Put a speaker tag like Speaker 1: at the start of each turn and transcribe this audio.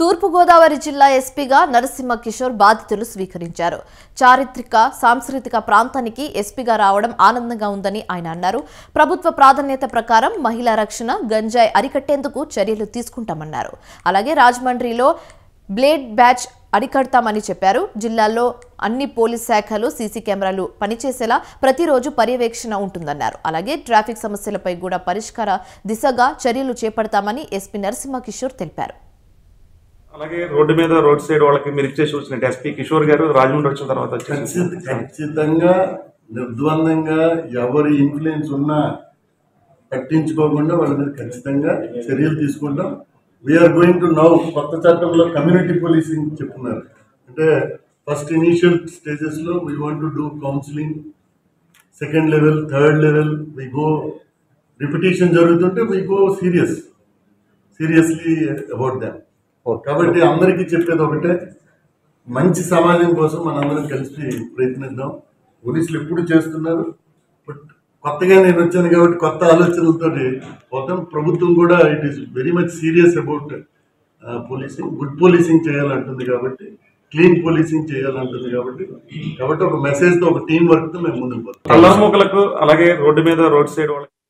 Speaker 1: తూర్పుగోదావరి జిల్లా ఎస్పీగా నరసింహ కిషోర్ బాధ్యతలు స్వీకరించారు. చారిత్రక సాంస్కృతిక ప్రాంతానికి ఎస్పీగా రావడం ఆనందంగా ఉందని ఆయన అన్నారు. ప్రభుత్వ ప్రాధాన్యత ప్రకారం మహిళా రక్షణ, గంజాయి అరికట్టేందుకు చర్యలు తీసుకుంటామన్నారు. అలాగే రాజమండ్రిలో బ్లేడ్ బ్యాచ్ అరికడతామని చెప్పారు. జిల్లాలో అన్ని పోలీస్ శాఖలు సీసీ కెమెరాలు పనిచేసేలా ప్రతిరోజు పర్యవేక్షణ ఉంటుందన్నారు. అలాగే ట్రాఫిక్ సమస్యలపై కూడా పరిష్కార దిశగా చర్యలు చేపడతామని ఎస్పీ నరసింహ కిషోర్ తెలిపారు.
Speaker 2: అలాగే రోడ్డు మీద రోడ్ సైడ్ వాళ్ళకి మీరు ఇచ్చే సూచన ఎస్పీ కిషోర్ గారు రాజమండ్రి వచ్చిన తర్వాత
Speaker 3: ఖచ్చితంగా నిర్ద్వందంగా ఎవరి ఇన్ఫ్లుయెన్స్ ఉన్నా పట్టించుకోకుండా వాళ్ళ మీద ఖచ్చితంగా చర్యలు తీసుకుంటాం. వీఆర్ గోయింగ్ టు నౌ కొత్త చట్టంలో కమ్యూనిటీ పోలీసింగ్ చెప్తున్నారు. అంటే ఫస్ట్ ఇనీషియల్ స్టేజెస్లో we want to do counselling, second level, third level we go, repetition జరుగుతుంటే we go seriously about them. కాబట్టి అందరికీ చెప్పేది ఒకటే, మంచి సమాజం కోసం మనందరం కలిసి ప్రయత్నిద్దాం. పోలీసులు ఎప్పుడు చేస్తున్నారు, బట్ కొత్తగా నేను వచ్చాను కాబట్టి కొత్త ఆలోచనలతో పోతాం. ప్రభుత్వం కూడా it is very much serious about policing, good policing చేయాలంటుంది కాబట్టి, క్లీన్ పోలీసింగ్ చేయాలంటుంది కాబట్టి ఒక మెసేజ్తో, ఒక టీం వర్క్తో మేము ముందుకు పోతాం.
Speaker 2: అల్లరిమూకలకు అలాగే రోడ్డు మీద రోడ్ సైడ్ వాళ్ళకి